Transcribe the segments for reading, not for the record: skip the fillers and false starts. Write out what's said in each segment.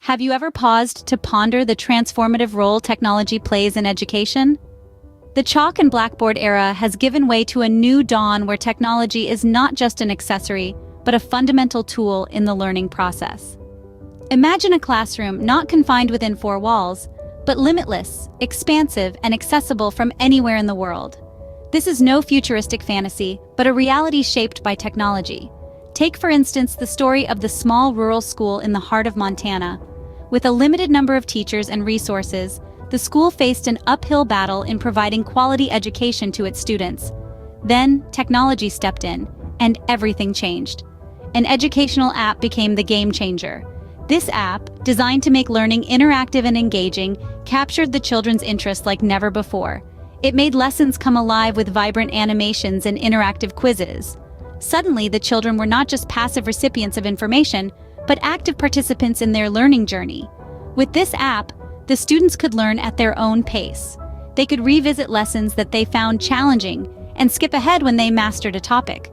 Have you ever paused to ponder the transformative role technology plays in education? The chalk and blackboard era has given way to a new dawn where technology is not just an accessory, but a fundamental tool in the learning process. Imagine a classroom not confined within four walls, but limitless, expansive, and accessible from anywhere in the world. This is no futuristic fantasy, but a reality shaped by technology. Take, for instance, the story of the small rural school in the heart of Montana. With a limited number of teachers and resources, the school faced an uphill battle in providing quality education to its students. Then, technology stepped in, and everything changed. An educational app became the game changer. This app, designed to make learning interactive and engaging, captured the children's interest like never before. It made lessons come alive with vibrant animations and interactive quizzes. Suddenly, the children were not just passive recipients of information, but active participants in their learning journey. With this app, the students could learn at their own pace. They could revisit lessons that they found challenging and skip ahead when they mastered a topic.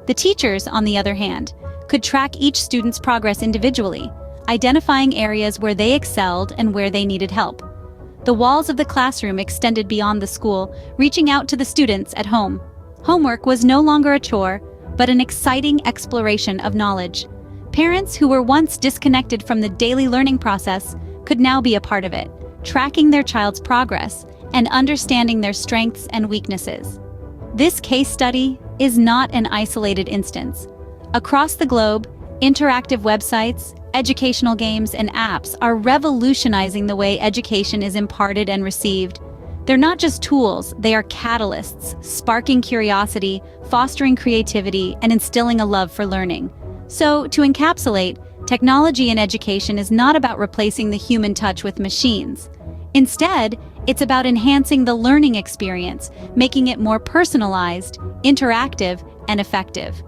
The teachers, on the other hand, could track each student's progress individually, identifying areas where they excelled and where they needed help. The walls of the classroom extended beyond the school, reaching out to the students at home. Homework was no longer a chore, but an exciting exploration of knowledge. Parents who were once disconnected from the daily learning process could now be a part of it, tracking their child's progress and understanding their strengths and weaknesses. This case study is not an isolated instance. Across the globe, interactive websites, educational games, and apps are revolutionizing the way education is imparted and received. They're not just tools, they are catalysts, sparking curiosity, fostering creativity, and instilling a love for learning. So, to encapsulate, technology in education is not about replacing the human touch with machines. Instead, it's about enhancing the learning experience, making it more personalized, interactive, and effective.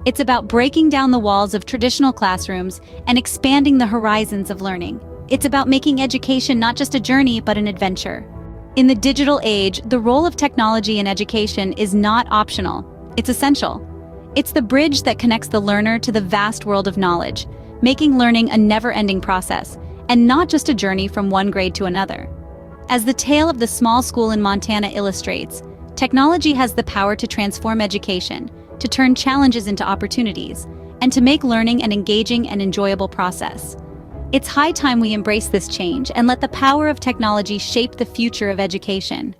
It's about breaking down the walls of traditional classrooms and expanding the horizons of learning. It's about making education not just a journey, but an adventure. In the digital age, the role of technology in education is not optional. It's essential. It's the bridge that connects the learner to the vast world of knowledge, making learning a never-ending process, and not just a journey from one grade to another. As the tale of the small school in Montana illustrates, technology has the power to transform education, to turn challenges into opportunities, and to make learning an engaging and enjoyable process. It's high time we embrace this change and let the power of technology shape the future of education.